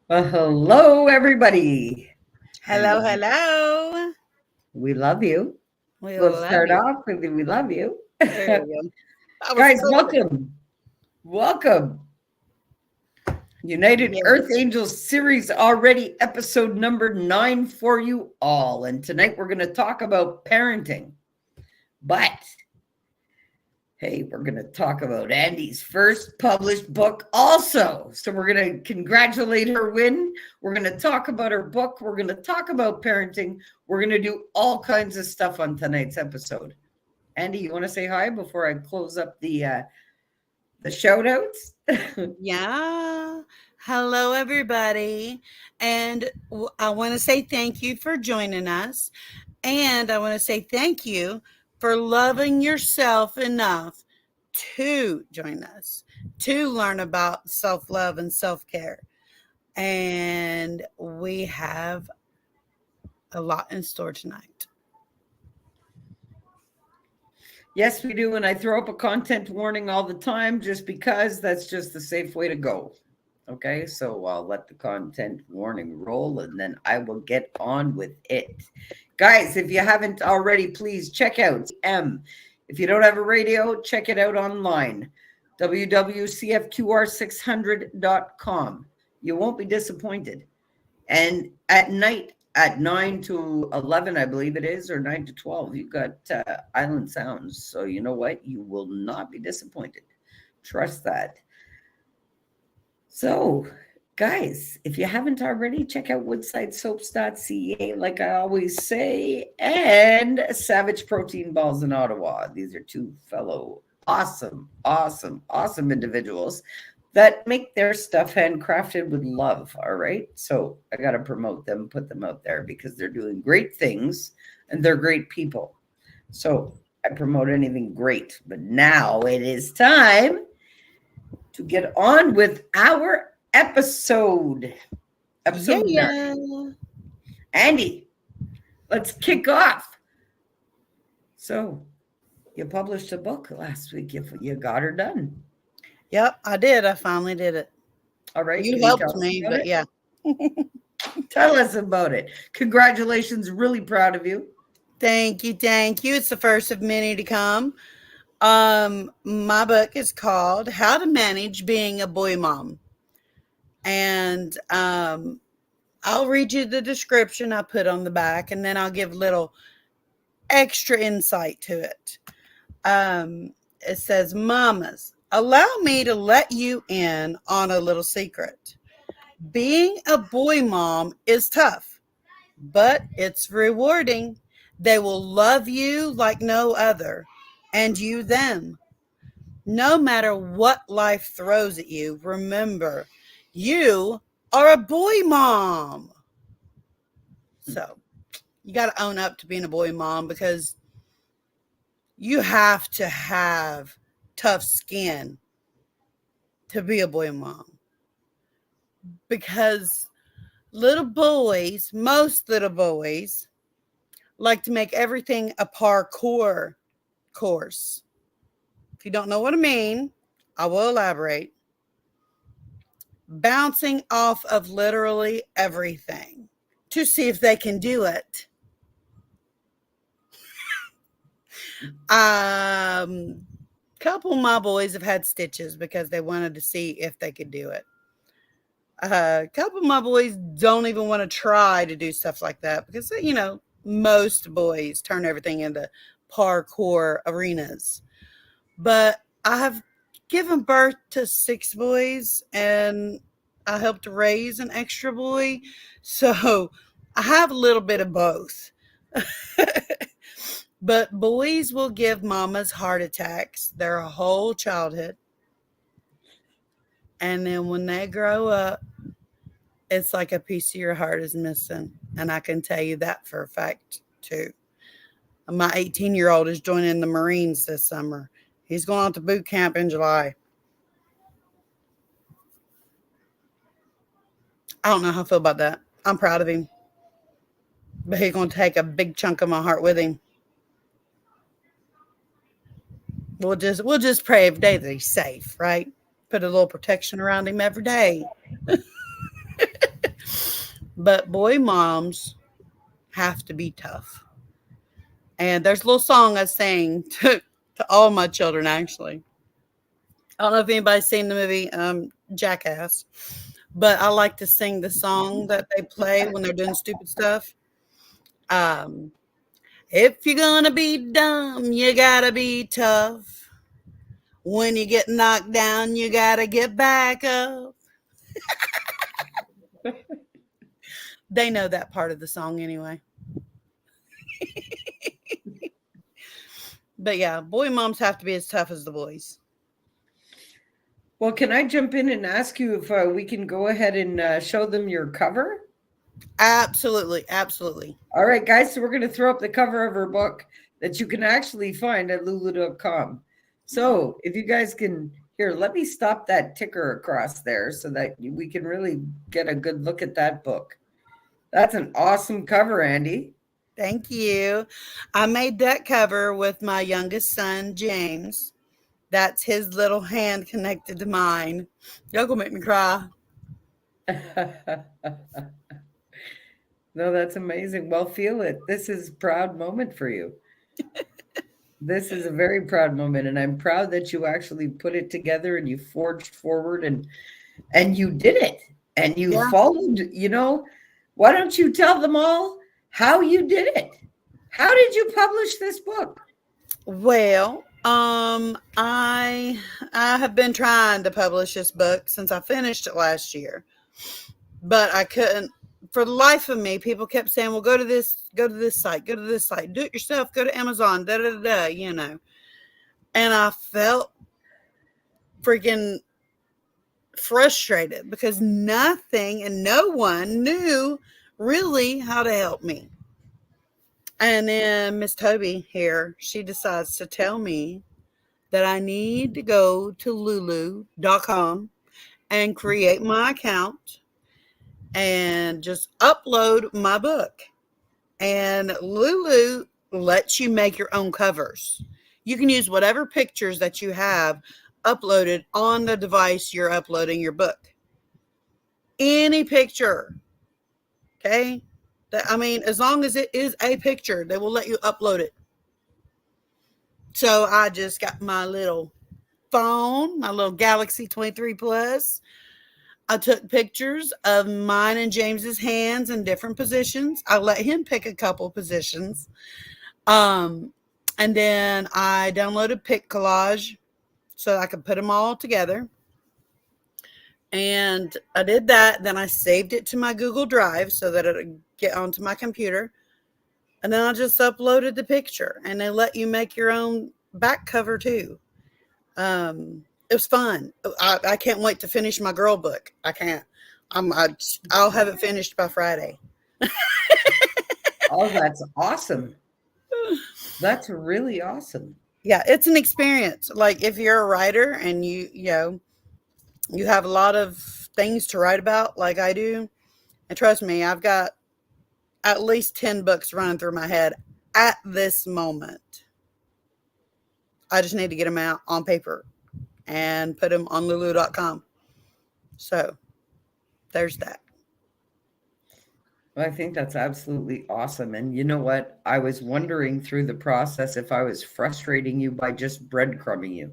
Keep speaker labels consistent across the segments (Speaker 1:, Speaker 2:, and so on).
Speaker 1: Well, hello, everybody.
Speaker 2: Hello,
Speaker 1: And
Speaker 2: hello.
Speaker 1: we love you.
Speaker 2: We
Speaker 1: We'll
Speaker 2: love
Speaker 1: start
Speaker 2: you.
Speaker 1: off with we love you.
Speaker 2: There we go. I was
Speaker 1: Guys,
Speaker 2: closer.
Speaker 1: welcome. Welcome. United Earth
Speaker 2: Yes.
Speaker 1: Angels series already episode number 9 for you all. And tonight we're going to talk about parenting. But hey, we're going to talk about Andi's first published book also. So we're going to congratulate her win. We're going to talk about her book. We're going to talk about parenting. We're going to do all kinds of stuff on tonight's episode. Andi, you want to say hi before I close up the shout outs?
Speaker 2: Yeah. Hello, everybody. And I want to say thank you for joining us. And I want to say thank you for loving yourself enough to join us, to learn about self love and self care. And we have a lot in store tonight.
Speaker 1: Yes, we do. And I throw up a content warning all the time just because that's just the safe way to go. Okay, so I'll let the content warning roll and then I will get on with it. Guys, if you haven't already, please check out M. If you don't have a radio, check it out online www.cfqr600.com. You won't be disappointed. And at night, at 9 to 11, I believe it is, or 9 to 12, you've got Island Sounds. So you know what? You will not be disappointed. Trust that. So, guys, if you haven't already, check out woodsidesoaps.ca, like I always say, and Savage Protein Balls in Ottawa. These are two fellow awesome individuals that make their stuff handcrafted with love. All right. So I got to promote them, put them out there because they're doing great things and they're great people. So I promote anything great. But now it is time to get on with our episode. Episode 9.
Speaker 2: Yeah.
Speaker 1: Andi, let's kick off. So, you published a book last week. You got her done.
Speaker 2: Yep, I did. I finally did it.
Speaker 1: All right.
Speaker 2: You
Speaker 1: Can you tell
Speaker 2: helped
Speaker 1: us
Speaker 2: me,
Speaker 1: about
Speaker 2: but
Speaker 1: it?
Speaker 2: yeah.
Speaker 1: Tell us about it. Congratulations. Really proud of you.
Speaker 2: Thank you, thank you. It's the first of many to come. My book is called How to Manage Being a Boy Mom. And I'll read you the description I put on the back and then I'll give little extra insight to it. It says, Mamas, allow me to let you in on a little secret. Being a boy mom is tough, but it's rewarding. They will love you like no other, and you them. No matter what life throws at you, remember, you are a boy mom. So you got to own up to being a boy mom because you have to have tough skin to be a boy mom. Because little boys, most little boys, like to make everything a parkour course. If you don't know what I mean, I will elaborate. Bouncing off of literally everything to see if they can do it. Couple of my boys have had stitches because they wanted to see if they could do it. A couple of my boys don't even want to try to do stuff like that because, most boys turn everything into parkour arenas. But I have given birth to 6 boys and I helped raise an extra boy. So I have a little bit of both. But boys will give mamas heart attacks their whole childhood. And then when they grow up, it's like a piece of your heart is missing. And I can tell you that for a fact, too. My 18-year-old is joining the Marines this summer. He's going out to boot camp in July. I don't know how I feel about that. I'm proud of him, but he's going to take a big chunk of my heart with him. We'll just pray every day that he's safe, right? Put a little protection around him every day. but boy moms have to be tough. And there's a little song I sing to all my children, actually. I don't know if anybody's seen the movie Jackass, but I like to sing the song that they play when they're doing stupid stuff. Um, if you're gonna be dumb, you gotta be tough. When you get knocked down, you gotta get back up. They know that part of the song anyway. But yeah, boy moms have to be as tough as the boys.
Speaker 1: Well, can I jump in and ask you if we can go ahead and show them your cover?
Speaker 2: Absolutely, absolutely.
Speaker 1: All right, guys. So we're going to throw up the cover of her book that you can actually find at lulu.com. So if you guys can, here, let me stop that ticker across there so that we can really get a good look at that book. That's an awesome cover, Andi.
Speaker 2: Thank you. I made that cover with my youngest son, James. That's his little hand connected to mine. Y'all gonna make me cry.
Speaker 1: No, that's amazing. Well, feel it. This is a proud moment for you. This is a very proud moment, and I'm proud that you actually put it together and you forged forward and you did it. And you
Speaker 2: Yeah.
Speaker 1: followed, why don't you tell them all how you did it? How did you publish this book?
Speaker 2: Well, I have been trying to publish this book since I finished it last year, but I couldn't. For the life of me, people kept saying, "Well, go to this site, go to this site, do it yourself, go to Amazon, da da da," And I felt freaking frustrated because nothing and no one knew really how to help me. And then Miss Tobi here, she decides to tell me that I need to go to lulu.com and create my account and just upload my book. And Lulu lets you make your own covers. You can use whatever pictures that you have uploaded on the device you're uploading your book. Any picture. Okay? As long as it is a picture, they will let you upload it. So I just got my little phone, my little Galaxy 23 Plus. I took pictures of mine and James's hands in different positions. I let him pick a couple positions. And then I downloaded Pic Collage so I could put them all together. And I did that. Then I saved it to my Google Drive so that it would get onto my computer. And then I just uploaded the picture. And they let you make your own back cover too. It was fun. I can't wait to finish my girl book. I can't. I'll have it finished by Friday.
Speaker 1: Oh, that's awesome. That's really awesome.
Speaker 2: Yeah, it's an experience. Like if you're a writer and you have a lot of things to write about like I do, and trust me, I've got at least 10 books running through my head at this moment. I just need to get them out on paper and put them on lulu.com. So there's that.
Speaker 1: Well, I think that's absolutely awesome. And you know what? I was wondering through the process if I was frustrating you by just breadcrumbing you,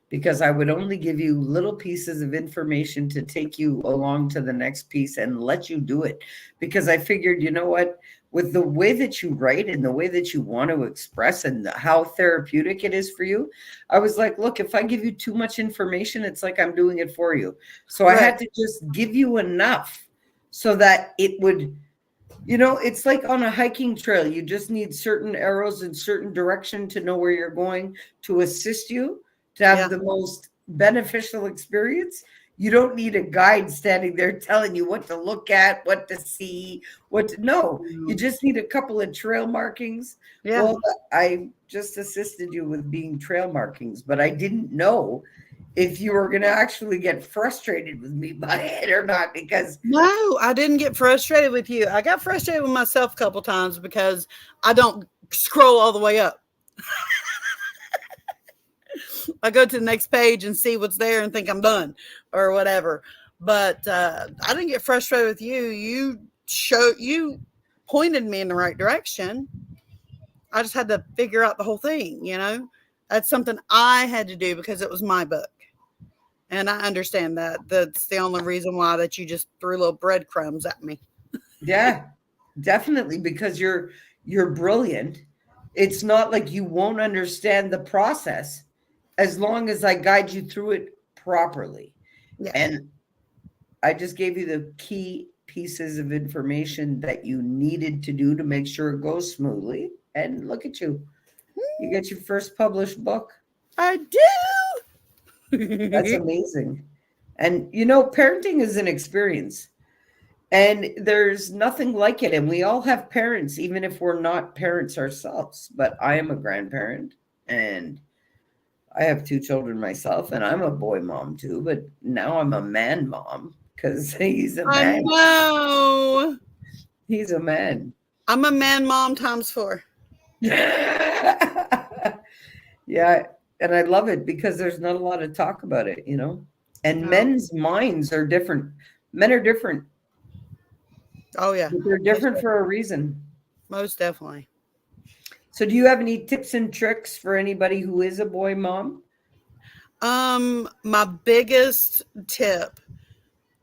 Speaker 1: because I would only give you little pieces of information to take you along to the next piece and let you do it. Because I figured, you know what? With the way that you write and the way that you want to express and how therapeutic it is for you, I was like, look, if I give you too much information, it's like I'm doing it for you. So I had to just give you enough so that it would, it's like on a hiking trail. You just need certain arrows in certain direction to know where you're going to assist you to have the most beneficial experience. You don't need a guide standing there telling you what to look at, what to see, no. You just need a couple of trail markings. Yeah. Well, I just assisted you with being trail markings, but I didn't know if you were going to actually get frustrated with me by it or not, because
Speaker 2: no, I didn't get frustrated with you. I got frustrated with myself a couple times because I don't scroll all the way up. I go to the next page and see what's there and think I'm done or whatever. But I didn't get frustrated with you. pointed me in the right direction. I just had to figure out the whole thing, That's something I had to do because it was my book. And I understand that. That's the only reason why that you just threw little breadcrumbs at me.
Speaker 1: Yeah, definitely, because you're brilliant. It's not like you won't understand the process as long as I guide you through it properly.
Speaker 2: Yeah.
Speaker 1: And I just gave you the key pieces of information that you needed to do to make sure it goes smoothly. And look at you. You get your first published book.
Speaker 2: I do.
Speaker 1: That's amazing. And parenting is an experience. And there's nothing like it. And we all have parents, even if we're not parents ourselves. But I am a grandparent and I have 2 children myself, and I'm a boy mom too. But now I'm a man mom because he's a man.
Speaker 2: I know.
Speaker 1: He's a man.
Speaker 2: I'm a man mom times 4.
Speaker 1: Yeah. And I love it because there's not a lot of talk about it, And
Speaker 2: No.
Speaker 1: men's minds are different. Men are different.
Speaker 2: Oh, yeah.
Speaker 1: But they're different for a reason.
Speaker 2: Most definitely.
Speaker 1: So do you have any tips and tricks for anybody who is a boy mom?
Speaker 2: My biggest tip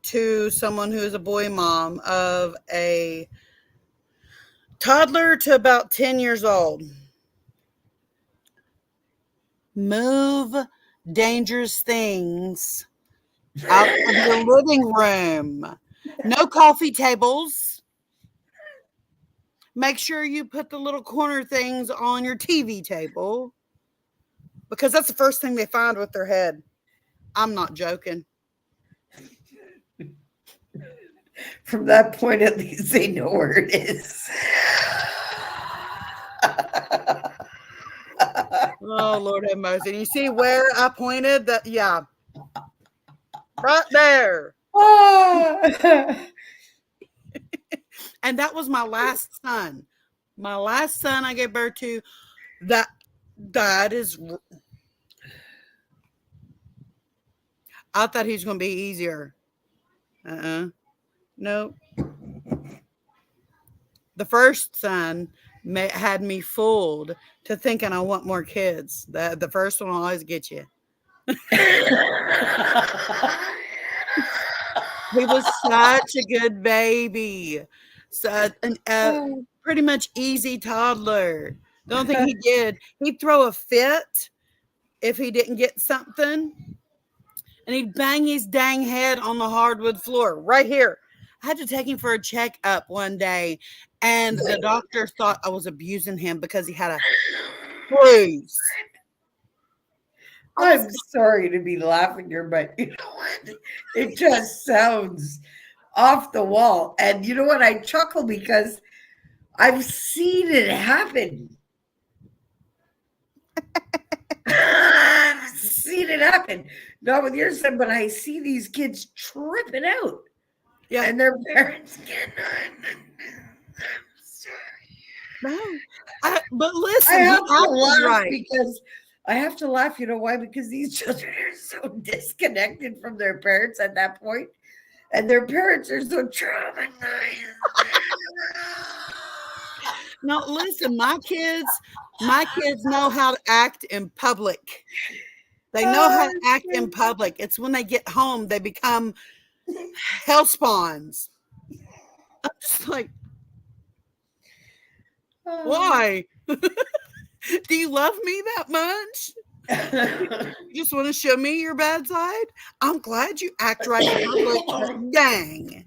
Speaker 2: to someone who is a boy mom of a toddler to about 10 years old: move dangerous things out of your living room. No coffee tables. Make sure you put the little corner things on your TV table, because that's the first thing they find with their head. I'm not joking.
Speaker 1: From that point, at least they know where it is.
Speaker 2: Oh, Lord have mercy. And you see where I pointed? That, yeah. Right there. And that was my last son. My last son I gave birth to. That is... I thought he was going to be easier. Nope. The first son had me fooled to thinking I want more kids. The first one will always get you. He was such a good baby. So, pretty much easy toddler. The only thing he did, he'd throw a fit if he didn't get something. And he'd bang his dang head on the hardwood floor right here. I had to take him for a checkup one day, and the doctor thought I was abusing him because he had a bruise.
Speaker 1: I'm sorry to be laughing here, but you know what? It just sounds off the wall. And you know what? I chuckle because I've seen it happen. I've seen it happen. Not with your son, but I see these kids tripping out.
Speaker 2: Yeah.
Speaker 1: And their parents get I'm sorry.
Speaker 2: No. But listen,
Speaker 1: I have to laugh
Speaker 2: right.
Speaker 1: because I have to laugh. You know why? Because these children are so disconnected from their parents at that point, and their parents are so traumatized.
Speaker 2: No, listen, my kids know how to act in public. They know how to act in public. It's when they get home, they become hell spawns. I'm just like, why? Do you love me that much? You just want to show me your bad side? I'm glad you act right in public. Dang.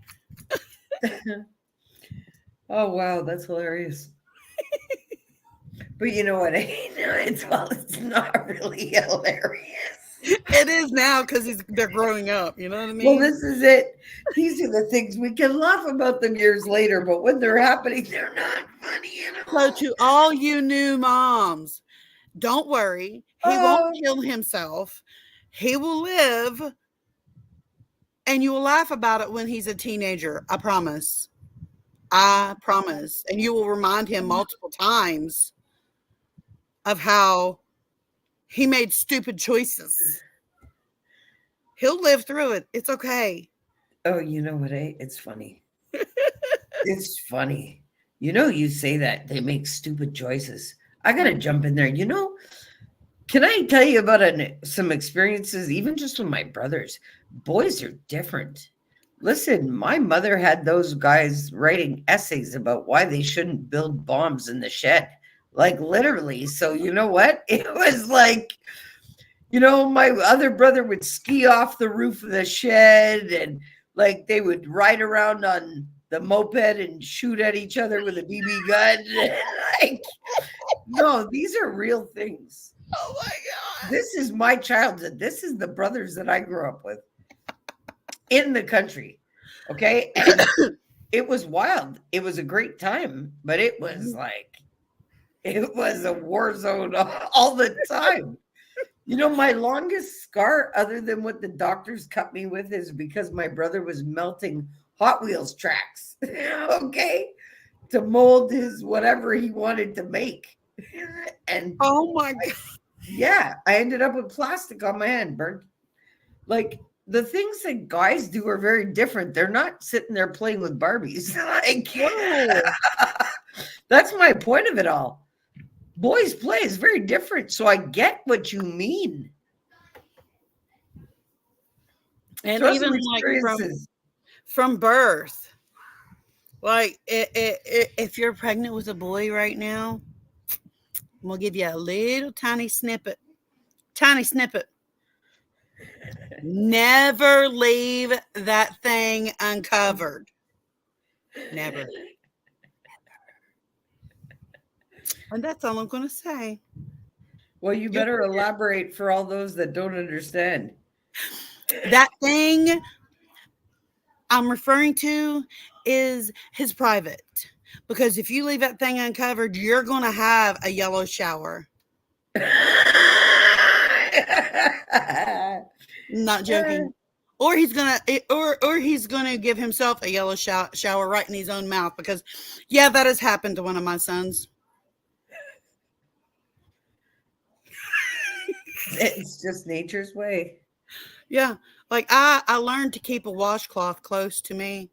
Speaker 1: Oh, wow. That's hilarious. But you know what? It's not really hilarious.
Speaker 2: It is now because they're growing up. You know what I mean?
Speaker 1: Well, this is it. These are the things we can laugh about them years later, but when they're happening, they're not funny at all.
Speaker 2: So to all you new moms, don't worry. He won't kill himself. He will live, and you will laugh about it when he's a teenager. I promise. I promise. And you will remind him multiple times of how he made stupid choices. He'll live through it. It's okay.
Speaker 1: Oh, you know what? It's funny. It's funny. You say that they make stupid choices. I got to jump in there. Can I tell you about some experiences, even just with my brothers? Boys are different. Listen, my mother had those guys writing essays about why they shouldn't build bombs in the shed, like literally. So, you know what? It was like, my other brother would ski off the roof of the shed and like they would ride around on the moped and shoot at each other with a BB gun. Like, no, these are real things.
Speaker 2: Oh my God.
Speaker 1: This is my childhood. This is the brothers that I grew up with in the country. Okay. And it was wild. It was a great time, but it was a war zone all the time. My longest scar, other than what the doctors cut me with, is because my brother was melting Hot Wheels tracks, okay, to mold his whatever he wanted to make. And
Speaker 2: oh my God.
Speaker 1: Yeah, I ended up with plastic on my hand, burnt. Like the things that guys do are very different. They're not sitting there playing with Barbies. Like, that's my point of it all. Boys play is very different. So I get what you mean.
Speaker 2: And even like from birth, like if you're pregnant with a boy right now, we'll give you a little tiny snippet. Never leave that thing uncovered. Never. And that's all I'm going to say.
Speaker 1: Well, you better elaborate for all those that don't understand.
Speaker 2: That thing I'm referring to is his private. Because if you leave that thing uncovered, you're going to have a yellow shower. Not joking. Or he's gonna give himself a yellow shower right in his own mouth, because that has happened to one of my sons.
Speaker 1: It's just nature's way.
Speaker 2: Yeah, like I learned to keep a washcloth close to me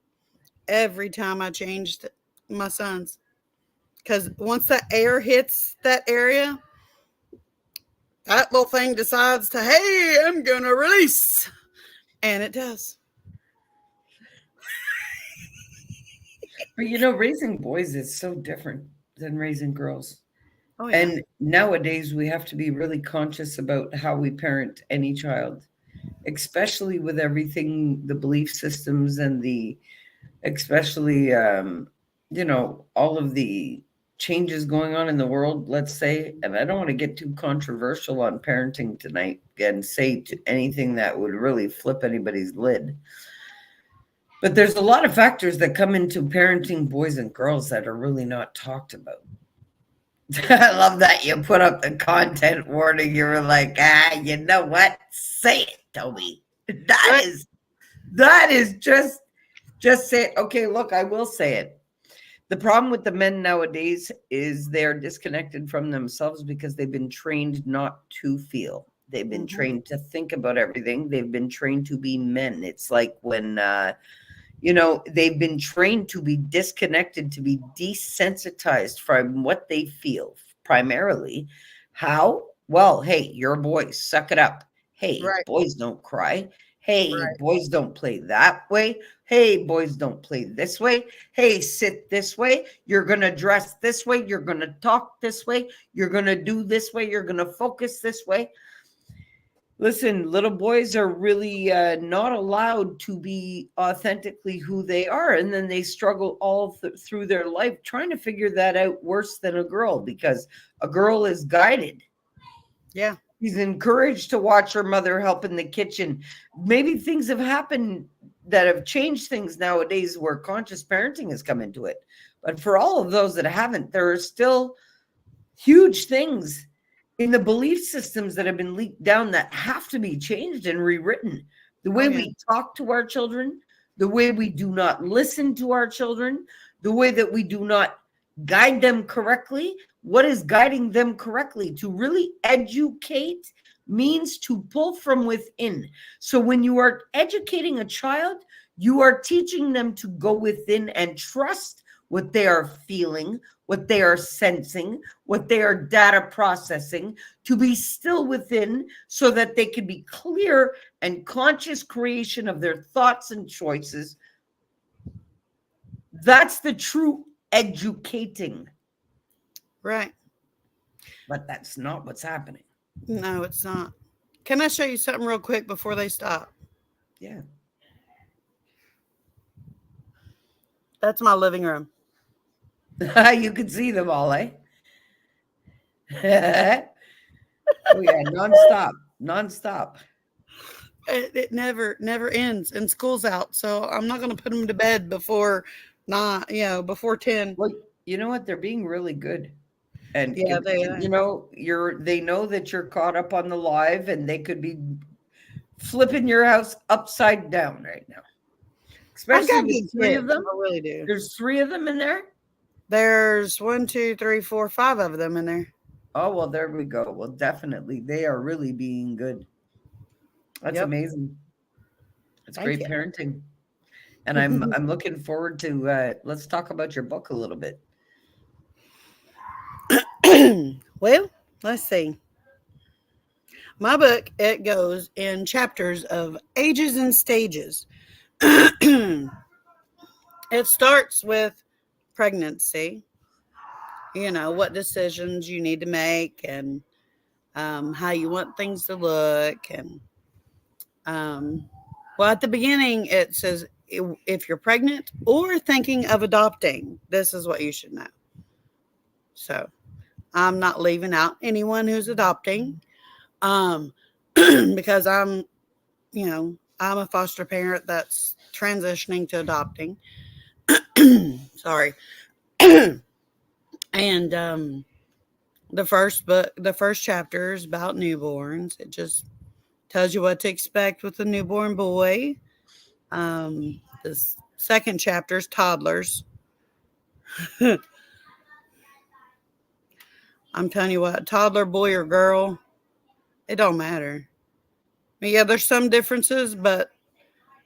Speaker 2: every time I changed my sons, because once that air hits that area, that little thing decides to, hey, I'm gonna release. And it does.
Speaker 1: But raising boys is so different than raising girls.
Speaker 2: Oh, yeah.
Speaker 1: And nowadays we have to be really conscious about how we parent any child, especially with everything, the belief systems and especially, all of the changes going on in the world, let's say. And I don't want to get too controversial on parenting tonight and say anything that would really flip anybody's lid. But there's a lot of factors that come into parenting boys and girls that are really not talked about. I love that you put up the content warning. You were like, you know what? Say it, Toby. That is just say it. Okay, look, I will say it. The problem with the men nowadays is they're disconnected from themselves because they've been trained not to feel. They've been trained to think about everything. They've been trained to be men. It's like when, they've been trained to be disconnected, to be desensitized from what they feel primarily. How? Well, hey, you're a boy. Suck it up. Hey, boys don't cry. Hey, boys don't play that way. Hey, boys don't play this way. Hey, sit this way. You're going to dress this way. You're going to talk this way. You're going to do this way. You're going to focus this way. Listen, little boys are really not allowed to be authentically who they are. And then they struggle all through their life trying to figure that out worse than a girl, because a girl is guided.
Speaker 2: Yeah.
Speaker 1: She's encouraged to watch her mother help in the kitchen. Maybe things have happened that have changed things nowadays where conscious parenting has come into it. But for all of those that haven't, there are still huge things in the belief systems that have been leaked down that have to be changed and rewritten. The way we talk to our children, the way we do not listen to our children, the way that we do not guide them correctly. What is guiding them correctly? To really educate means to pull from within. So when you are educating a child, you are teaching them to go within and trust what they are feeling, what they are sensing, what they are data processing, to be still within so that they can be clear and conscious creation of their thoughts and choices. That's the true educating.
Speaker 2: Right.
Speaker 1: But that's not what's happening.
Speaker 2: No, it's not. Can I show you something real quick before they stop?
Speaker 1: Yeah.
Speaker 2: That's my living room.
Speaker 1: You can see them all, eh? Oh yeah, nonstop.
Speaker 2: It never ends, and school's out, so I'm not going to put them to bed before before 10.
Speaker 1: Well, you know what? They're being really good. And
Speaker 2: Yeah, they are.
Speaker 1: they know that you're caught up on the live, and they could be flipping your house upside down right now. Especially with three of them.
Speaker 2: I really do.
Speaker 1: There's 3 of them in there.
Speaker 2: There's 1, 2, 3, 4, 5 of them in there.
Speaker 1: Oh, well, there we go. Well, definitely. They are really being good. That's amazing. It's great parenting. And I'm looking forward to let's talk about your book a little bit.
Speaker 2: Well, let's see. My book, it goes in chapters of ages and stages. It starts with pregnancy, what decisions you need to make, and how you want things to look. And well, at the beginning, it says if you're pregnant or thinking of adopting, this is what you should know. So I'm not leaving out anyone who's adopting, because I'm a foster parent that's transitioning to adopting. Sorry. And the first chapter is about newborns. It just tells you what to expect with a newborn boy. The second chapter is toddlers. I'm telling you what, toddler, boy or girl, it don't matter. I mean, yeah, there's some differences, but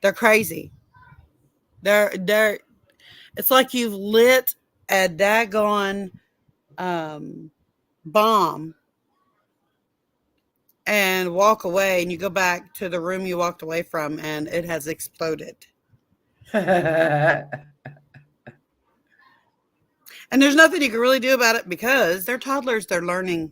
Speaker 2: they're crazy. They're. It's like you've lit a daggone bomb and walk away, and you go back to the room you walked away from, and it has exploded. And there's nothing you can really do about it because they're toddlers. They're learning.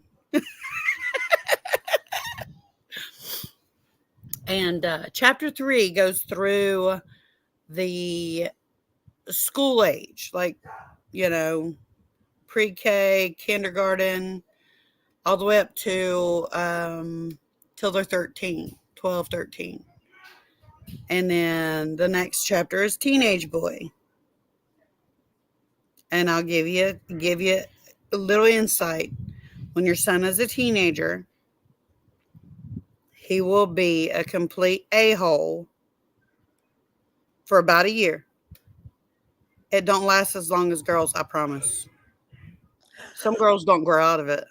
Speaker 2: And chapter 3 goes through the school age, like, pre-K, kindergarten, all the way up to till they're 12, 13. And then the next chapter is teenage boy. And I'll give you a little insight. When your son is a teenager, he will be a complete a-hole for about a year. It don't last as long as girls, I promise. Some girls don't grow out of it.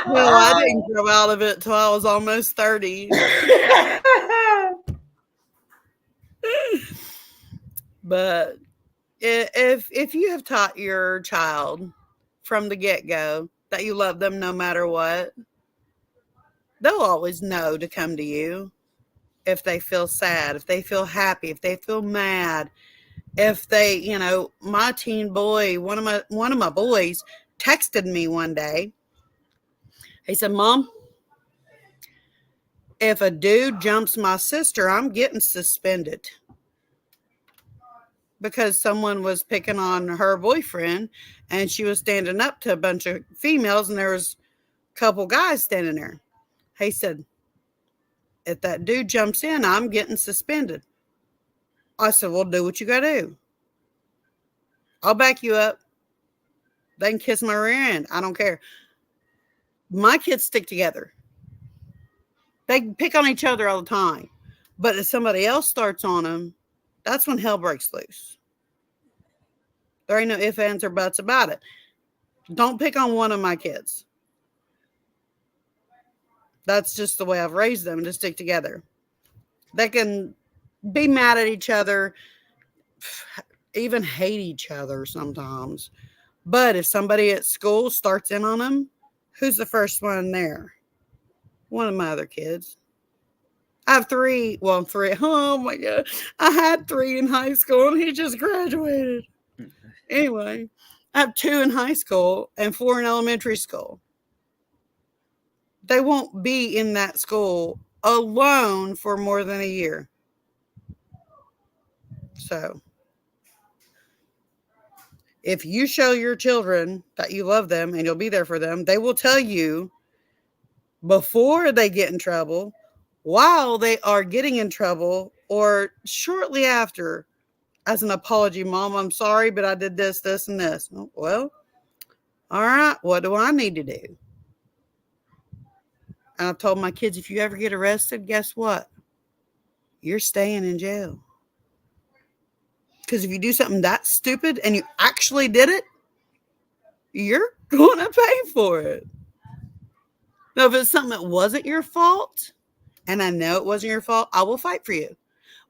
Speaker 2: Well, I didn't grow out of it till I was almost 30. But if you have taught your child from the get-go that you love them no matter what, they'll always know to come to you if they feel sad, if they feel happy, if they feel mad. If they, my teen boy, one of my boys texted me one day. He said, "Mom, if a dude jumps my sister, I'm getting suspended." Because someone was picking on her boyfriend, and she was standing up to a bunch of females, and there was a couple guys standing there. He said, "If that dude jumps in, I'm getting suspended." I said, "Well, do what you got to do. I'll back you up. They can kiss my rear end. I don't care." My kids stick together. They pick on each other all the time. But if somebody else starts on them, That's when hell breaks loose. There ain't no ifs, ands, or buts about it. Don't pick on one of my kids. That's just the way I've raised them, to stick together. They can be mad at each other, even hate each other sometimes. But if somebody at school starts in on them, who's the first one there? One of my other kids. I have three. Well, three. Oh my God. I had three in high school and he just graduated. Anyway, I have two in high school and four in elementary school. They won't be in that school alone for more than a year. So, if you show your children that you love them and you'll be there for them, they will tell you before they get in trouble, while they are getting in trouble, or shortly after, as an apology. Mom, I'm sorry, but I did this, this, and this. Well, all right, what do I need to do? And I've told my kids, if you ever get arrested, guess what? You're staying in jail. Because if you do something that stupid and you actually did it, you're going to pay for it. Now, if it's something that wasn't your fault, and I know it wasn't your fault, I will fight for you.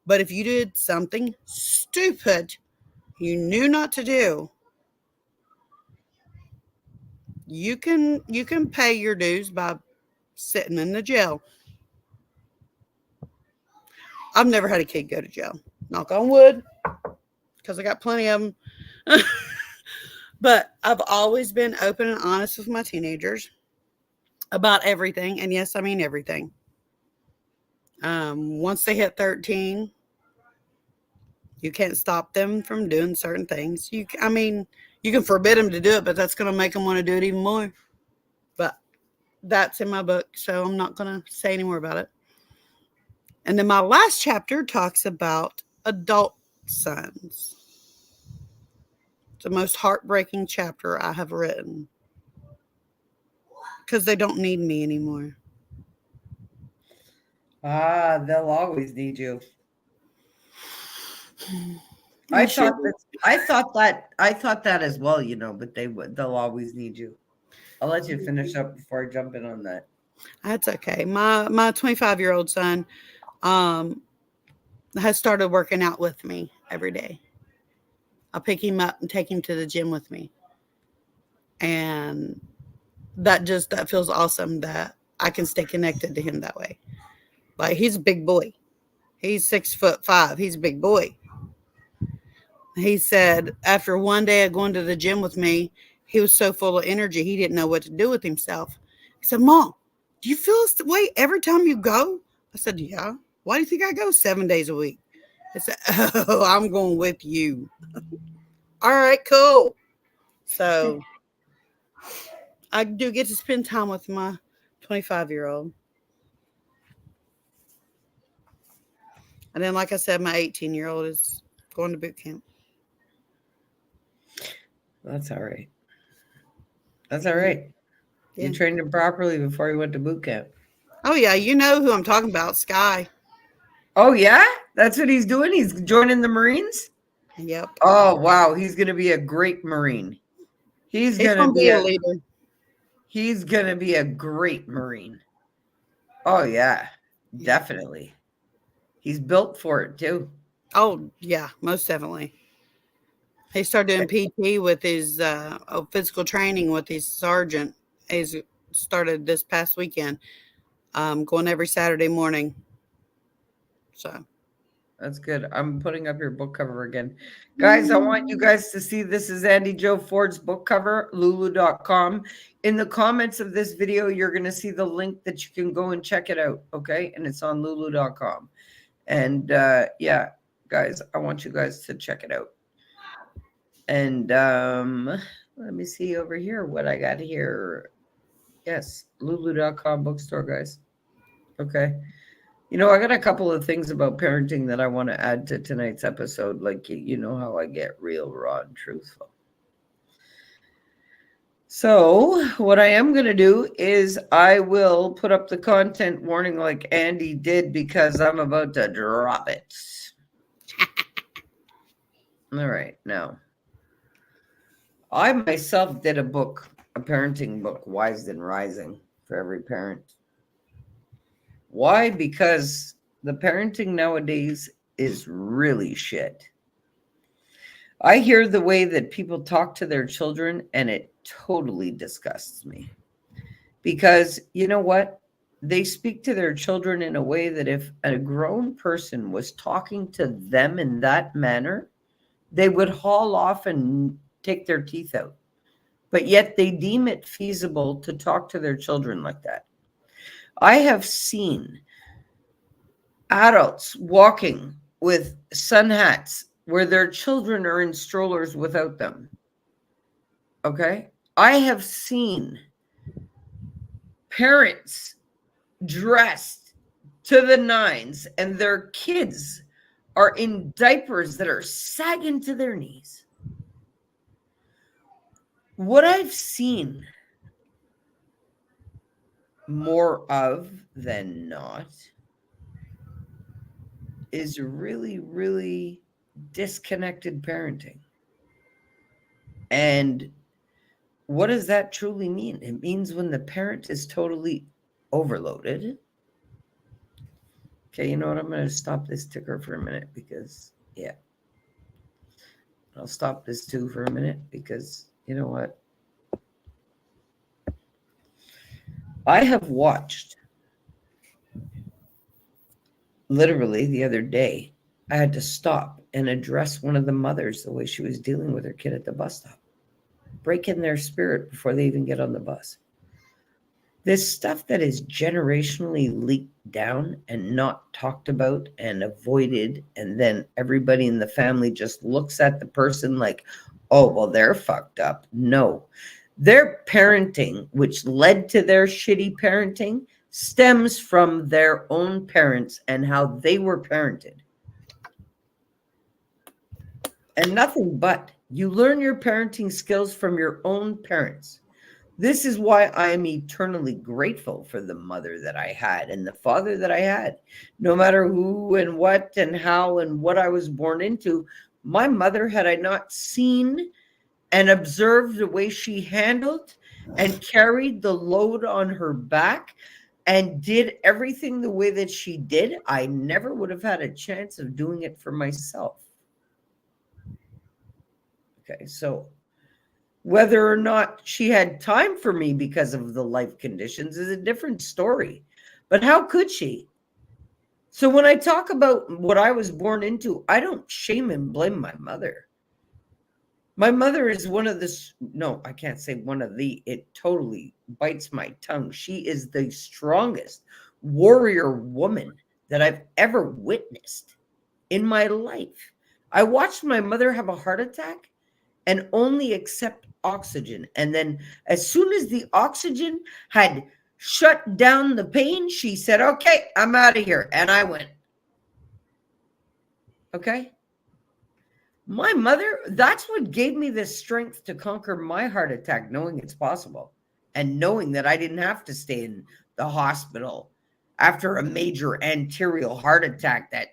Speaker 2: But if you did something stupid you knew not to do, you can pay your dues by sitting in the jail. I've never had a kid go to jail. Knock on wood, because I got plenty of them. But I've always been open and honest with my teenagers about everything. And yes, I mean everything. Once they hit 13, you can't stop them from doing certain things. You can forbid them to do it, but that's going to make them want to do it even more. But that's in my book, so I'm not going to say any more about it. And then my last chapter talks about adult sons. It's the most heartbreaking chapter I have written, because they don't need me anymore.
Speaker 1: They'll always need you.
Speaker 2: I
Speaker 1: thought that as well, but they'll always need you. I'll let you finish up before I jump in on that.
Speaker 2: That's okay. My 25-year-old son has started working out with me every day. I'll pick him up and take him to the gym with me. And that feels awesome that I can stay connected to him that way. Like, he's a big boy. He's 6'5". He's a big boy. He said after one day of going to the gym with me, he was so full of energy, he didn't know what to do with himself. He said, Mom, do you feel this way every time you go? I said, yeah. Why do you think I go 7 days a week? I said, oh, I'm going with you. All right, cool. So I do get to spend time with my 25-year-old. And then, like I said, my 18-year-old is going to boot camp.
Speaker 1: That's all right. That's all right.
Speaker 2: Yeah.
Speaker 1: You trained him properly before he went to boot camp.
Speaker 2: Oh, yeah. You know who I'm talking about, Sky.
Speaker 1: Oh, yeah? That's what he's doing? He's joining the Marines?
Speaker 2: Yep.
Speaker 1: Oh, wow. He's going to be a great Marine. He's going to be
Speaker 2: a leader.
Speaker 1: He's going to be a great Marine. Oh, yeah. Definitely. He's built for it, too.
Speaker 2: Oh, yeah. Most definitely. He started doing PT with his physical training with his sergeant. He's started this past weekend, going every Saturday morning. So
Speaker 1: that's good. I'm putting up your book cover again. Guys, I want you guys to see this is Andi Jo Ford's book cover, lulu.com. In the comments of this video, you're going to see the link that you can go and check it out, okay? And it's on lulu.com. And yeah, guys, I want you guys to check it out. And let me see over here what I got here. Yes, lulu.com bookstore, guys. Okay. I got a couple of things about parenting that I want to add to tonight's episode. Like, you know how I get real, raw, and truthful. So what I am going to do is I will put up the content warning like Andi did, because I'm about to drop it. All right. Now, I myself did a parenting book, Wise and Rising, for every parent. Why? Because the parenting nowadays is really shit. I hear the way that people talk to their children, and it totally disgusts me. Because you know what? They speak to their children in a way that if a grown person was talking to them in that manner, they would haul off and take their teeth out. But yet they deem it feasible to talk to their children like that. I have seen adults walking with sun hats where their children are in strollers without them. Okay? I have seen parents dressed to the nines and their kids are in diapers that are sagging to their knees. What I've seen more of than not is really, really disconnected parenting. And what does that truly mean? It means when the parent is totally overloaded. Okay, you know what? I'm going to stop this ticker for a minute because, yeah. I'll stop this too for a minute because, you know what? I have watched, literally the other day, I had to stop and address one of the mothers the way she was dealing with her kid at the bus stop. Break in their spirit before they even get on the bus. This stuff that is generationally leaked down and not talked about and avoided, and then everybody in the family just looks at the person like, oh, well, they're fucked up. No. Their parenting, which led to their shitty parenting, stems from their own parents and how they were parented. And nothing but. You learn your parenting skills from your own parents. This is why I am eternally grateful for the mother that I had and the father that I had. No matter who and what and how and what I was born into, my mother, had I not seen and observed the way she handled and carried the load on her back and did everything the way that she did, I never would have had a chance of doing it for myself. Okay, so whether or not she had time for me because of the life conditions is a different story. But how could she? So when I talk about what I was born into, I don't shame and blame my mother. My mother is one of the, no, I can't say one of the, it totally bites my tongue. She is the strongest warrior woman that I've ever witnessed in my life. I watched my mother have a heart attack and only accept oxygen. And then as soon as the oxygen had shut down the pain, she said, okay, I'm out of here. And I went. Okay. My mother, that's what gave me the strength to conquer my heart attack, knowing it's possible and knowing that I didn't have to stay in the hospital after a major anterior heart attack that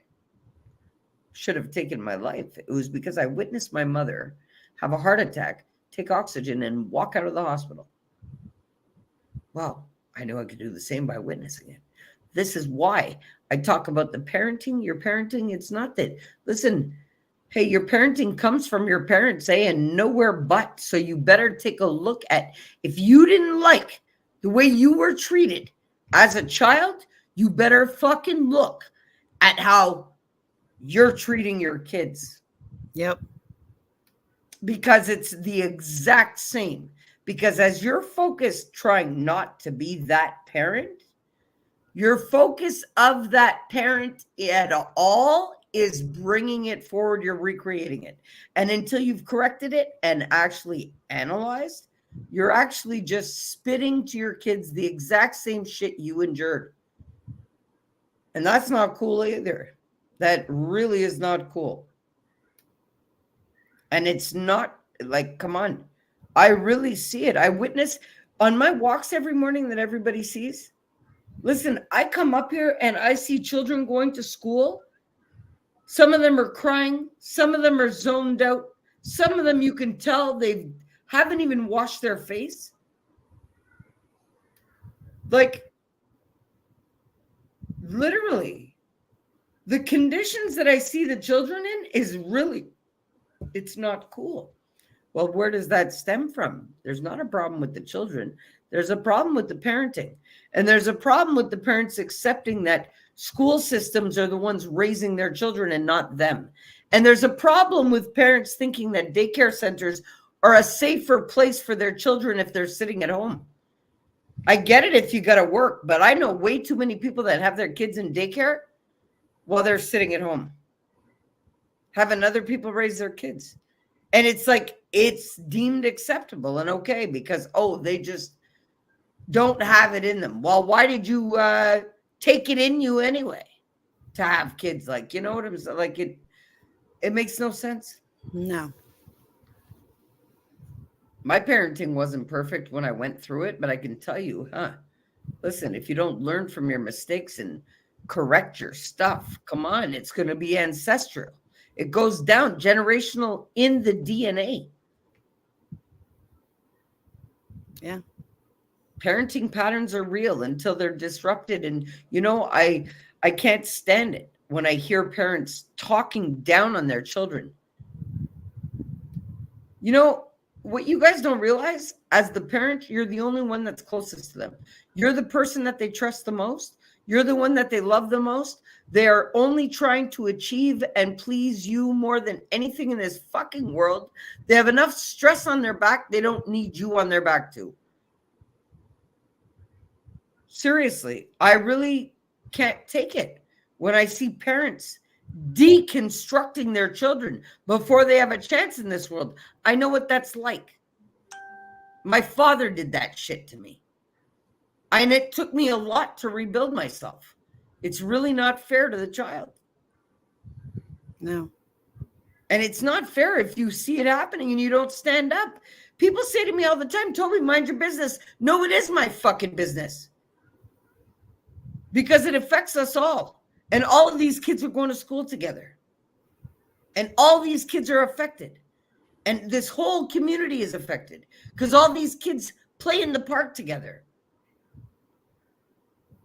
Speaker 1: should have taken my life. It was because I witnessed my mother have a heart attack, take oxygen, and walk out of the hospital. Well, I knew I could do the same by witnessing it. This is why I talk about the parenting. Your parenting, it's not that, listen, hey, your parenting comes from your parents, and nowhere but. So you better take a look at, if you didn't like the way you were treated as a child, you better fucking look at how you're treating your kids.
Speaker 2: Yep.
Speaker 1: Because it's the exact same. Because as you're focused trying not to be that parent, your focus of that parent at all is bringing it forward. You're recreating it. And until you've corrected it and actually analyzed, you're actually just spitting to your kids the exact same shit you endured. And that's not cool either. That really is not cool. And it's not like, come on. I really see it. I witness on my walks every morning that everybody sees. Listen, I come up here and I see children going to school Some of them are crying. Some of them are zoned out. Some of them you can tell they haven't even washed their face. Like, literally, the conditions that I see the children in is really, it's not cool. Well, where does that stem from? There's not a problem with the children. There's a problem with the parenting. And there's a problem with the parents accepting that school systems are the ones raising their children and not them. And there's a problem with parents thinking that daycare centers are a safer place for their children if they're sitting at home. I get it if you got to work, but I know way too many people that have their kids in daycare while they're sitting at home, having other people raise their kids. And it's like, it's deemed acceptable and okay because, oh, they just don't have it in them. Well, why did you take it in you anyway to have kids? Like, you know what I'm saying? Like, it makes no sense.
Speaker 2: No.
Speaker 1: My parenting wasn't perfect when I went through it, but I can tell you, listen, if you don't learn from your mistakes and correct your stuff, come on, it's going to be ancestral. It goes down generational in the DNA.
Speaker 2: Yeah.
Speaker 1: Parenting patterns are real until they're disrupted. And, you know, I can't stand it when I hear parents talking down on their children. You know, what you guys don't realize, as the parent, you're the only one that's closest to them. You're the person that they trust the most. You're the one that they love the most. They are only trying to achieve and please you more than anything in this fucking world. They have enough stress on their back. They don't need you on their back too. Seriously, I really can't take it when I see parents deconstructing their children before they have a chance in this world. I know what that's like. My father did that shit to me. And it took me a lot to rebuild myself. It's really not fair to the child.
Speaker 2: No.
Speaker 1: And it's not fair if you see it happening and you don't stand up. People say to me all the time, Toby, mind your business. No, it is my fucking business. Because it affects us all. And all of these kids are going to school together. And all these kids are affected. And this whole community is affected. Because all these kids play in the park together.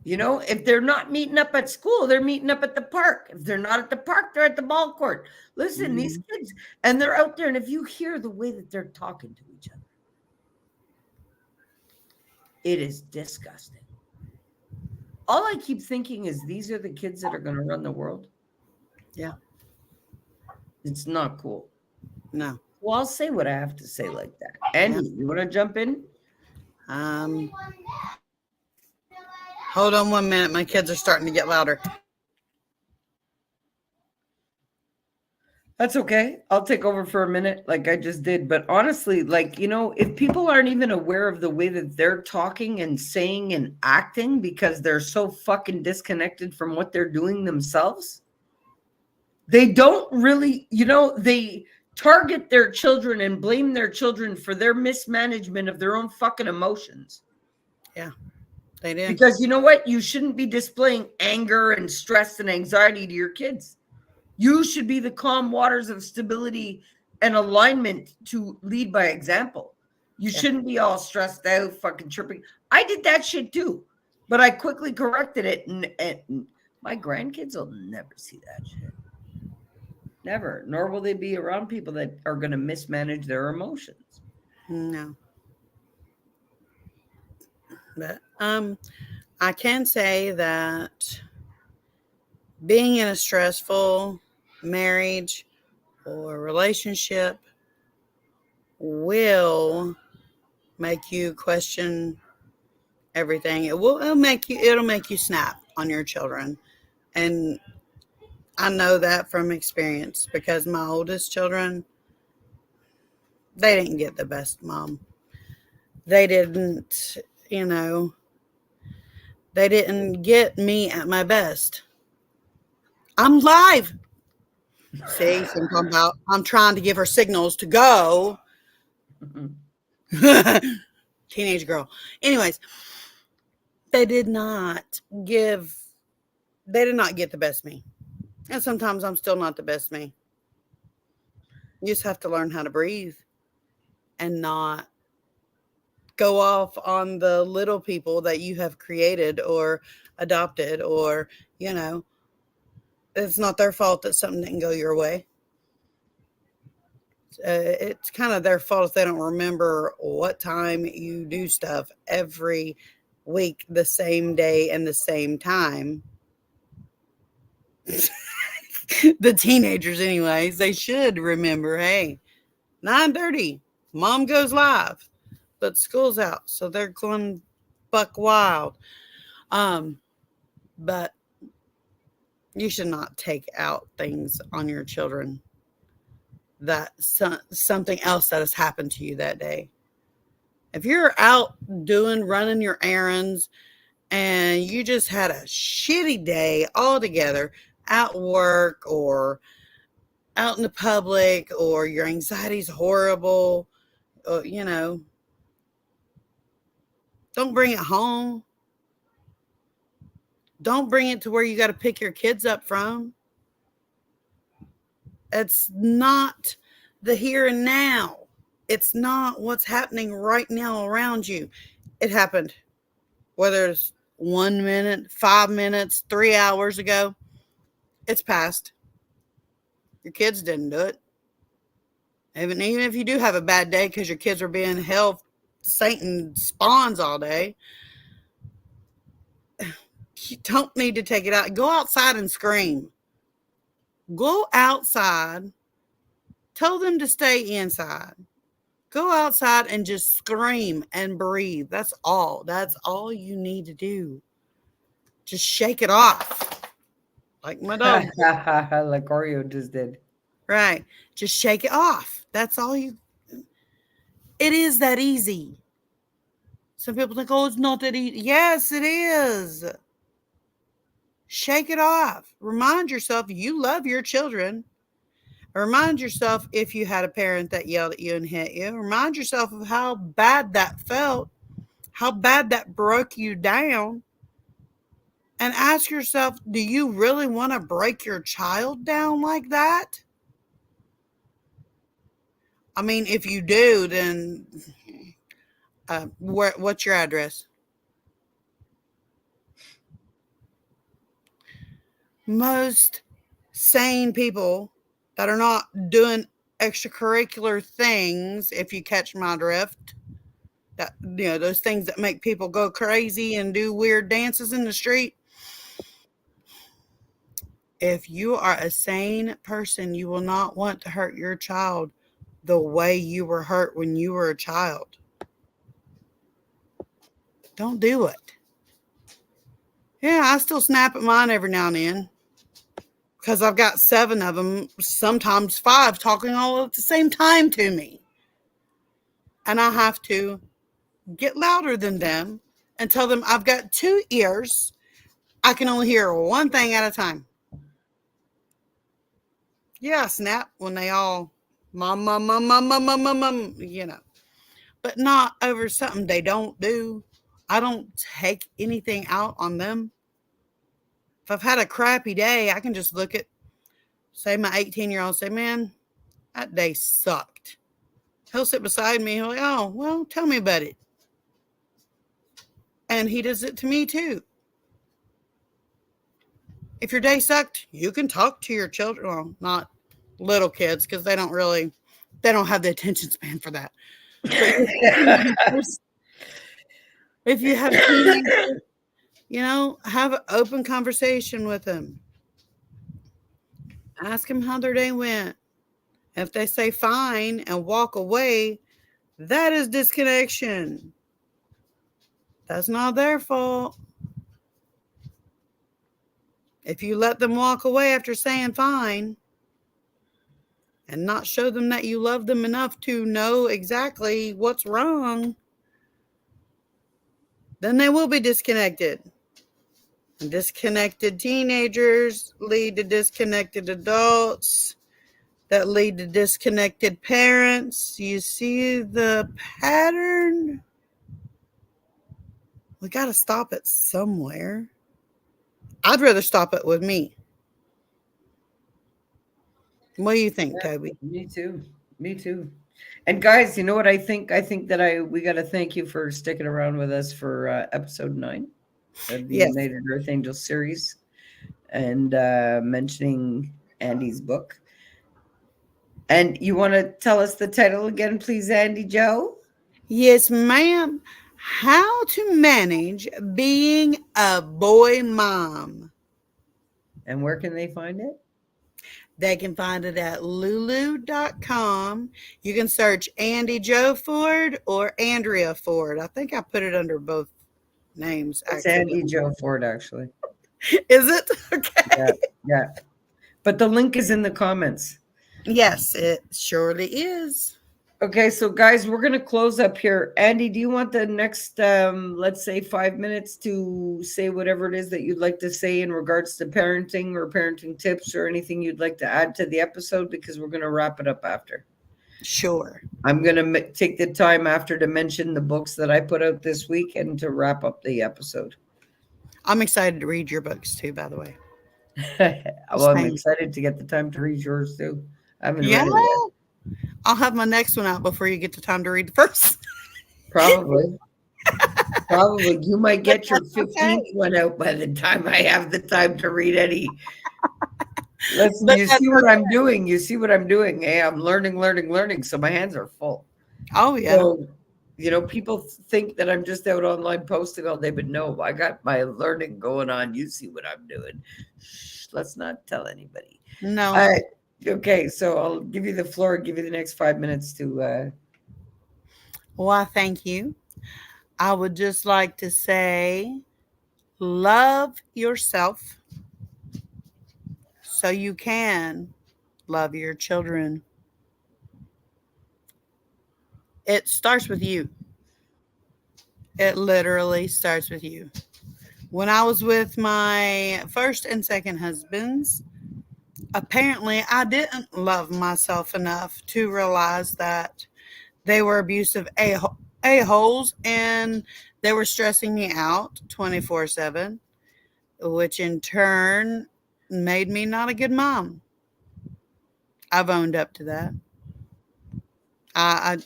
Speaker 1: You know, if they're not meeting up at school, they're meeting up at the park. If they're not at the park, they're at the ball court. Listen, these kids, and they're out there. And if you hear the way that they're talking to each other, it is disgusting. All I keep thinking is these are the kids that are going to run the world.
Speaker 2: Yeah.
Speaker 1: It's not cool.
Speaker 2: No.
Speaker 1: Well, I'll say what I have to say like that. Andy, you want to jump in?
Speaker 2: Hold on 1 minute. My kids are starting to get louder.
Speaker 1: That's okay. I'll take over for a minute like I just did. But honestly, like, you know, if people aren't even aware of the way that they're talking and saying and acting because they're so fucking disconnected from what they're doing themselves, they don't really, you know, they target their children and blame their children for their mismanagement of their own fucking emotions.
Speaker 2: Yeah, they do.
Speaker 1: Because you know what? You shouldn't be displaying anger and stress and anxiety to your kids. You should be the calm waters of stability and alignment to lead by example. You shouldn't be all stressed out, fucking tripping. I did that shit too, but I quickly corrected it. And my grandkids will never see that shit. Never. Nor will they be around people that are going to mismanage their emotions.
Speaker 2: No. But I can say that being in a stressful marriage or relationship will make you question everything. It'll make you snap on your children. And I know that from experience because my oldest children, they didn't get the best mom. They didn't, you know, they didn't get me at my best. I'm live. See, something about I'm trying to give her signals to go. Teenage girl. Anyways, they did not get the best me. And sometimes I'm still not the best me. You just have to learn how to breathe and not go off on the little people that you have created or adopted, or, you know, it's not their fault that something didn't go your way. It's kind of their fault if they don't remember what time you do stuff every week, the same day and the same time. The teenagers, anyways, they should remember, hey, 9:30, mom goes live, but school's out, so they're going buck wild. Um, but you should not take out things on your children that something else that has happened to you that day. If you're out running your errands and you just had a shitty day altogether at work or out in the public, or your anxiety's horrible, you know, don't bring it home. Don't bring it to where you got to pick your kids up from. It's not the here and now. It's not what's happening right now around you. It happened, whether it's 1 minute, 5 minutes, 3 hours ago. It's past. Your kids didn't do it. Even if you do have a bad day because your kids are being held Satan spawns all day, you don't need to take it out. Go outside and scream. Go outside. Tell them to stay inside. Go outside and just scream and breathe. That's all. That's all you need to do. Just shake it off. Like my dog.
Speaker 1: Like Oreo just did.
Speaker 2: Right. Just shake it off. That's all you. It is that easy. Some people think, oh, it's not that easy. Yes, it is. Shake it off. Remind yourself you love your children. Remind yourself if you had a parent that yelled at you and hit you. Remind yourself of how bad that felt, how bad that broke you down. And ask yourself, do you really want to break your child down like that? I mean, if you do, then what's your address? Most sane people that are not doing extracurricular things, if you catch my drift, that, you know, those things that make people go crazy and do weird dances in the street. If you are a sane person, you will not want to hurt your child the way you were hurt when you were a child. Don't do it. Yeah, I still snap at mine every now and then because I've got 7 of them, sometimes 5, talking all at the same time to me. And I have to get louder than them and tell them I've got 2 ears. I can only hear one thing at a time. Yeah, I snap when they all mom, you know, but not over something they don't do. I don't take anything out on them. If I've had a crappy day, I can just look at, say, my 18-year-old, say, man, that day sucked. He'll sit beside me. He'll like, oh, well, tell me about it. And he does it to me too. If your day sucked, you can talk to your children. Well, not little kids, because they don't have the attention span for that. But if you have teenagers, you know, have an open conversation with them. Ask them how their day went. If they say fine and walk away, that is disconnection. That's not their fault. If you let them walk away after saying fine and not show them that you love them enough to know exactly what's wrong, then they will be disconnected. And disconnected teenagers lead to disconnected adults that lead to disconnected parents. You see the pattern? We got to stop it somewhere. I'd rather stop it with me. What do you think,
Speaker 1: Yeah,
Speaker 2: Toby?
Speaker 1: me too. Me too. And guys, you know what I think? I think that we got to thank you for sticking around with us for episode 9 of the
Speaker 2: Yes.
Speaker 1: United Earth Angels series and mentioning Andy's book. And you want to tell us the title again, please, Andy Joe?
Speaker 2: Yes, ma'am. How to manage being a boy mom.
Speaker 1: And where can they find it?
Speaker 2: They can find it at lulu.com. You can search Andy Joe Ford or Andrea Ford. I think I put it under both names
Speaker 1: It's Andy
Speaker 2: accidentally.
Speaker 1: Joe Ford, actually.
Speaker 2: Is it?
Speaker 1: Yeah,
Speaker 2: Okay.
Speaker 1: yeah. But the link is in the comments.
Speaker 2: Yes, it surely is.
Speaker 1: Okay, so guys, we're gonna close up here. Andy, do you want the next let's say 5 minutes to say whatever it is that you'd like to say in regards to parenting or parenting tips or anything you'd like to add to the episode? Because we're gonna wrap it up after.
Speaker 2: Sure.
Speaker 1: I'm gonna take the time after to mention the books that I put out this week and to wrap up the episode.
Speaker 2: I'm excited to read your books too, by the way.
Speaker 1: Well,
Speaker 2: Just
Speaker 1: I'm
Speaker 2: saying.
Speaker 1: excited to get the time to read yours too. I haven't
Speaker 2: Yeah.
Speaker 1: read it yet.
Speaker 2: I'll have my next one out before you get the time to read the first.
Speaker 1: Probably. Probably. You might
Speaker 2: But
Speaker 1: get your
Speaker 2: that's
Speaker 1: 15th
Speaker 2: okay.
Speaker 1: one out by the time I have the time to read any. Listen,
Speaker 2: But
Speaker 1: you
Speaker 2: that's
Speaker 1: see what
Speaker 2: okay.
Speaker 1: I'm doing. You see what I'm doing. Hey, I'm learning, learning, learning. So my hands are full.
Speaker 2: Oh, yeah.
Speaker 1: So, people think that I'm just out online posting all day, but no, I got my learning going on. You see what I'm doing. Shh, let's not tell anybody.
Speaker 2: No.
Speaker 1: All right. Okay. So I'll give you the floor, give you the next 5 minutes to.
Speaker 2: Why, thank you. I would just like to say love yourself so you can love your children. It starts with you. It literally starts with you. When I was with my first and second husbands, apparently I didn't love myself enough to realize that they were abusive a-holes and they were stressing me out 24/7, which in turn made me not a good mom. I've owned up to that.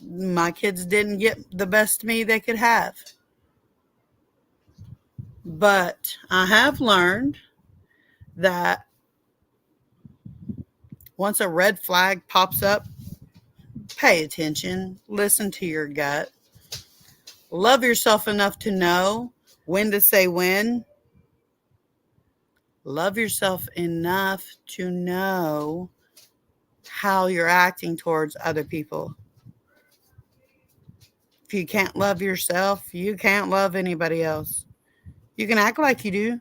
Speaker 2: My kids didn't get the best of me they could have. But I have learned that once a red flag pops up, pay attention, listen to your gut, love yourself enough to know when to say when, love yourself enough to know how you're acting towards other people. If you can't love yourself, you can't love anybody else. You can act like you do.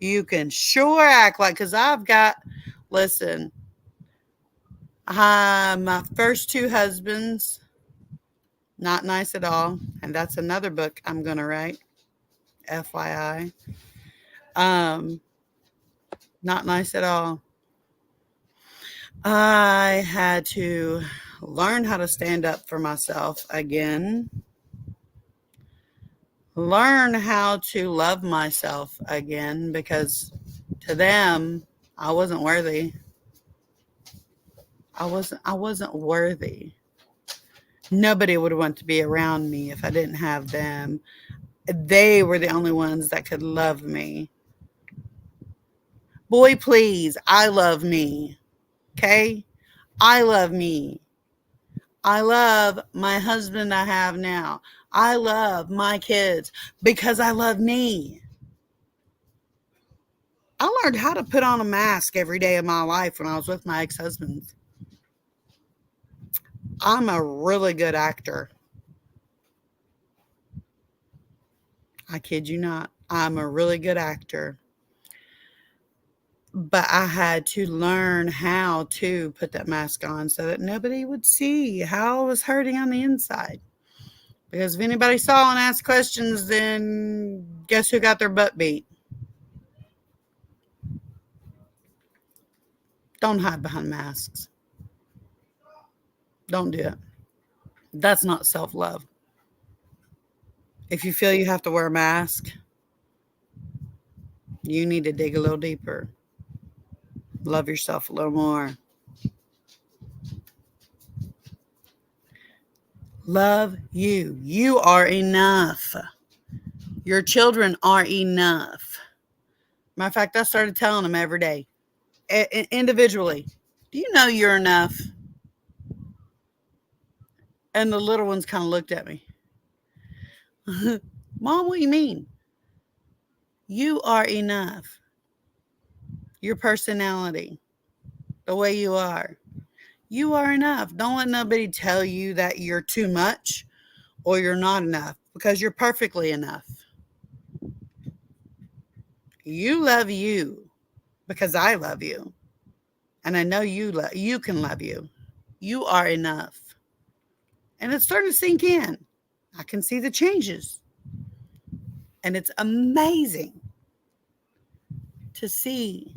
Speaker 2: You can sure act like, because listen, my first two husbands, not nice at all. And that's another book I'm going to write, FYI. Um, not nice at all. I had to learn how to stand up for myself again, learn how to love myself again, because to them, I wasn't worthy. I wasn't worthy. Nobody would want to be around me if I didn't have them. They were the only ones that could love me. Boy, please, I love me. Okay? I love me. I love my husband I have now. I love my kids because I love me. I learned how to put on a mask every day of my life when I was with my ex-husbands. I'm a really good actor. I kid you not. I'm a really good actor. But I had to learn how to put that mask on so that nobody would see how I was hurting on the inside. Because if anybody saw and asked questions, then guess who got their butt beat? Don't hide behind masks. Don't do it. That's not self-love. If you feel you have to wear a mask, you need to dig a little deeper. Love yourself a little more. Love you. You are enough. Your children are enough. Matter of fact, I started telling them every day, individually, do you know you're enough? And the little ones kind of looked at me. Mom, what do you mean? You are enough. Your personality, the way you are. You are enough. Don't let nobody tell you that you're too much or you're not enough, because you're perfectly enough. You love you because I love you. And I know you can love you. You are enough. And it's starting to sink in. I can see the changes. And it's amazing to see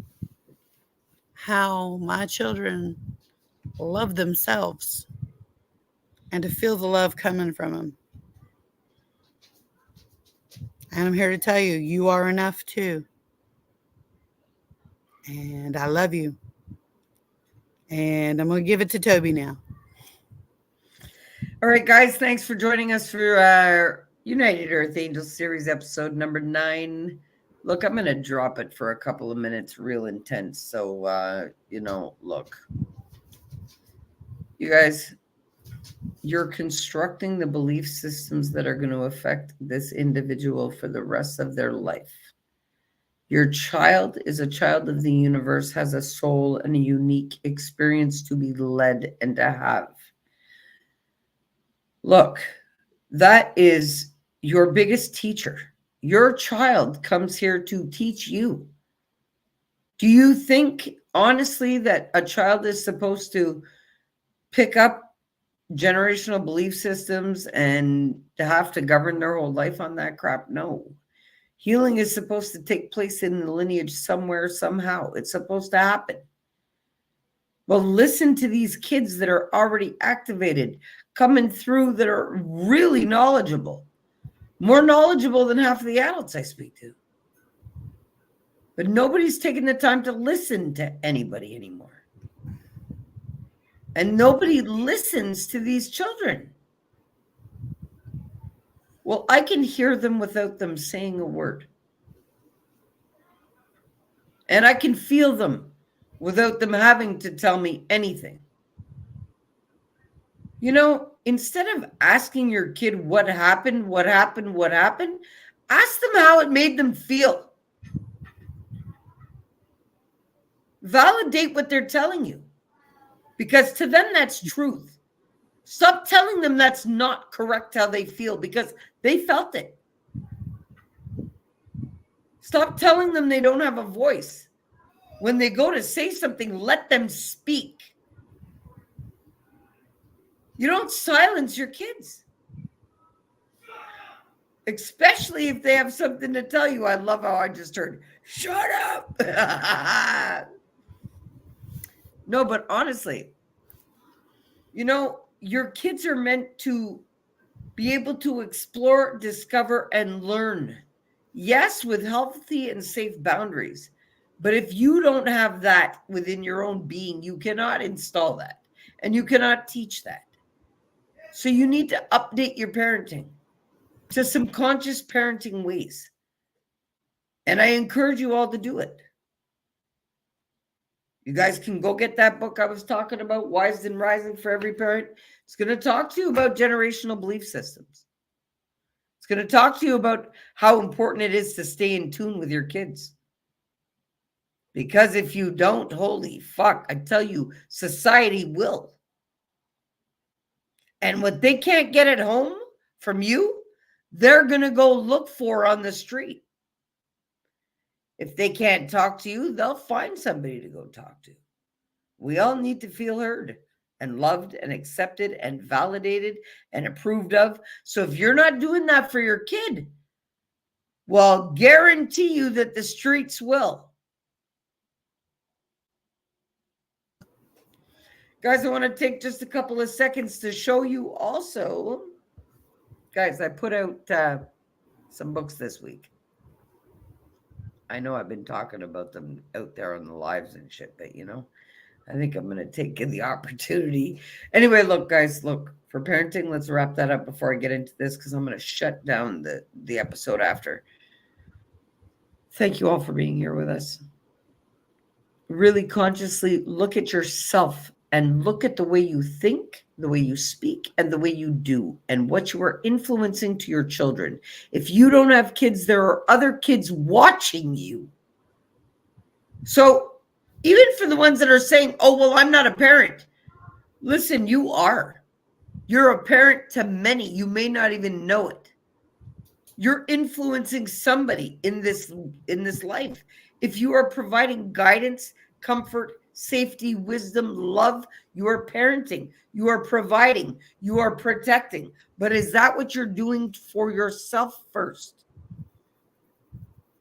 Speaker 2: how my children love themselves and to feel the love coming from them. And I'm here to tell you, you are enough too. And I love you. And I'm going to give it to Toby now.
Speaker 1: All right, guys, thanks for joining us for our United Earth Angels series episode number 9. Look, I'm going to drop it for a couple of minutes, real intense. So, look, you guys, you're constructing the belief systems that are going to affect this individual for the rest of their life. Your child is a child of the universe, has a soul and a unique experience to be led and to have. Look, that is your biggest teacher. Your child comes here to teach you. Do you think, honestly, that a child is supposed to pick up generational belief systems and to have to govern their whole life on that crap? No. Healing is supposed to take place in the lineage somewhere, somehow. It's supposed to happen. Well, listen to these kids that are already activated, coming through, that are really knowledgeable, more knowledgeable than half of the adults I speak to. But nobody's taking the time to listen to anybody anymore. And nobody listens to these children. Well, I can hear them without them saying a word. And I can feel them without them having to tell me anything. Instead of asking your kid what happened, ask them how it made them feel. Validate what they're telling you, because to them, that's truth. Stop telling them that's not correct how they feel, because they felt it. Stop telling them they don't have a voice. When they go to say something, let them speak. You don't silence your kids, especially if they have something to tell you. I love how I just heard, shut up. No, but honestly, your kids are meant to be able to explore, discover, and learn. Yes, with healthy and safe boundaries. But if you don't have that within your own being, you cannot install that, and you cannot teach that. So you need to update your parenting to some conscious parenting ways. And I encourage you all to do it. You guys can go get that book I was talking about, Wise and Rising for Every Parent. It's going to talk to you about generational belief systems. It's going to talk to you about how important it is to stay in tune with your kids. Because if you don't, holy fuck, I tell you, society will. And what they can't get at home from you, they're going to go look for on the street. If they can't talk to you, they'll find somebody to go talk to. We all need to feel heard and loved and accepted and validated and approved of. So if you're not doing that for your kid, well, guarantee you that the streets will. Guys, I want to take just a couple of seconds to show you also. Guys, I put out some books this week. I know I've been talking about them out there on the lives and shit, but I think I'm going to take the opportunity. Anyway, look, guys, look, for parenting, let's wrap that up before I get into this because I'm going to shut down the episode after. Thank you all for being here with us. Really consciously look at yourself and look at the way you think, the way you speak, and the way you do, and what you are influencing to your children. If you don't have kids, there are other kids watching you. So even for the ones that are saying, oh, well, I'm not a parent. Listen, you are. You're a parent to many. You may not even know it. You're influencing somebody in this life. If you are providing guidance, comfort, safety, wisdom, love, you are parenting. You are providing. You are protecting. But is that what you're doing for yourself first?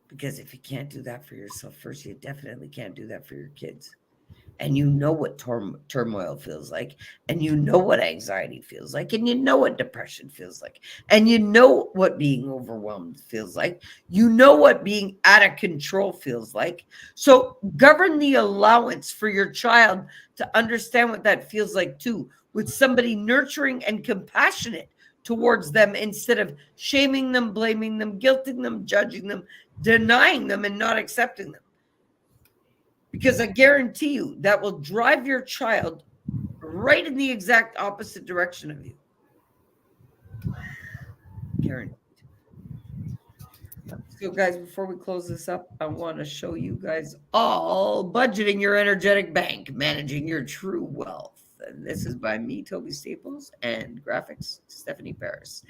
Speaker 1: Because if you can't do that for yourself first, you definitely can't do that for your kids. And you know what turmoil feels like, and you know what anxiety feels like, and you know what depression feels like, and you know what being overwhelmed feels like. You know what being out of control feels like. So govern the allowance for your child to understand what that feels like too, with somebody nurturing and compassionate towards them instead of shaming them, blaming them, guilting them, judging them, denying them, and not accepting them. Because I guarantee you that will drive your child right in the exact opposite direction of you. Guaranteed. So, guys, before we close this up, I want to show you guys all budgeting your energetic bank, managing your true wealth. And this is by me, Tobi Staples, and graphics, Stephanie Paris.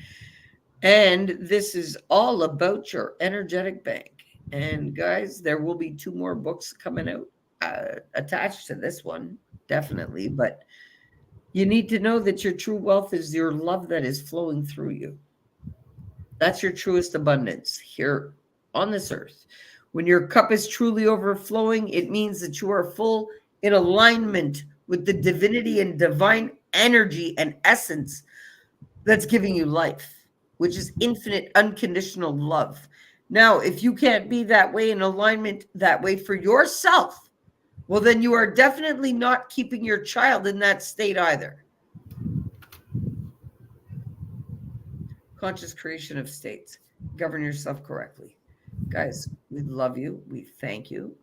Speaker 1: And this is all about your energetic bank. And guys, there will be 2 more books coming out attached to this one, definitely. But you need to know that your true wealth is your love that is flowing through you. That's your truest abundance here on this earth. When your cup is truly overflowing, it means that you are full in alignment with the divinity and divine energy and essence that's giving you life, which is infinite, unconditional love. Now, if you can't be that way in alignment that way for yourself, well, then you are definitely not keeping your child in that state either. Conscious creation of states. Govern yourself correctly. Guys, we love you. We thank you.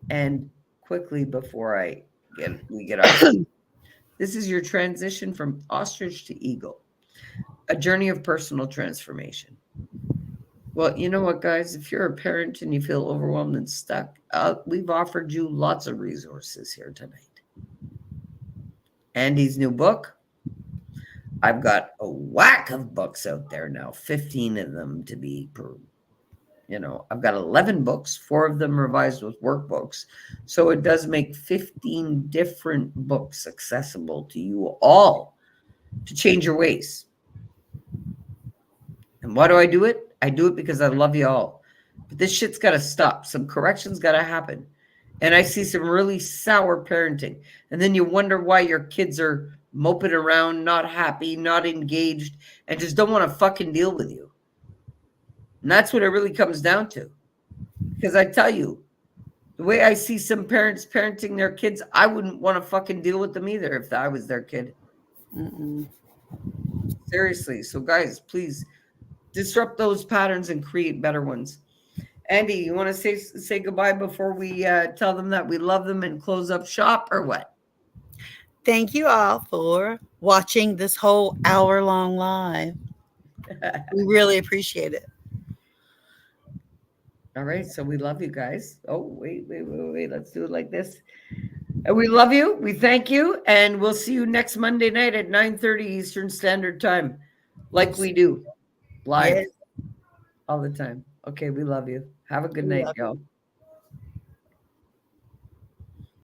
Speaker 1: And quickly before we get off, this is your transition from ostrich to eagle, a journey of personal transformation. Well, you know what, guys? If you're a parent and you feel overwhelmed and stuck, we've offered you lots of resources here tonight. Andi's new book. I've got a whack of books out there now, 15 of them to be I've got 11 books, 4 of them revised with workbooks. So it does make 15 different books accessible to you all to change your ways. And why do I do it? I do it because I love you all. But this shit's got to stop. Some corrections got to happen. And I see some really sour parenting. And then you wonder why your kids are moping around, not happy, not engaged, and just don't want to fucking deal with you. And that's what it really comes down to. Because I tell you, the way I see some parents parenting their kids, I wouldn't want to fucking deal with them either if I was their kid. Seriously. So guys, please disrupt those patterns and create better ones. Andi, you want to say goodbye before we tell them that we love them and close up shop, or what?
Speaker 2: Thank you all for watching this whole hour-long live. We really appreciate it.
Speaker 1: All right, so we love you guys. Oh, wait. Let's do it like this. And we love you. We thank you. And we'll see you next Monday night at 9:30 Eastern Standard Time, like we do, live all the time. Okay, we love you. Have a good night, y'all.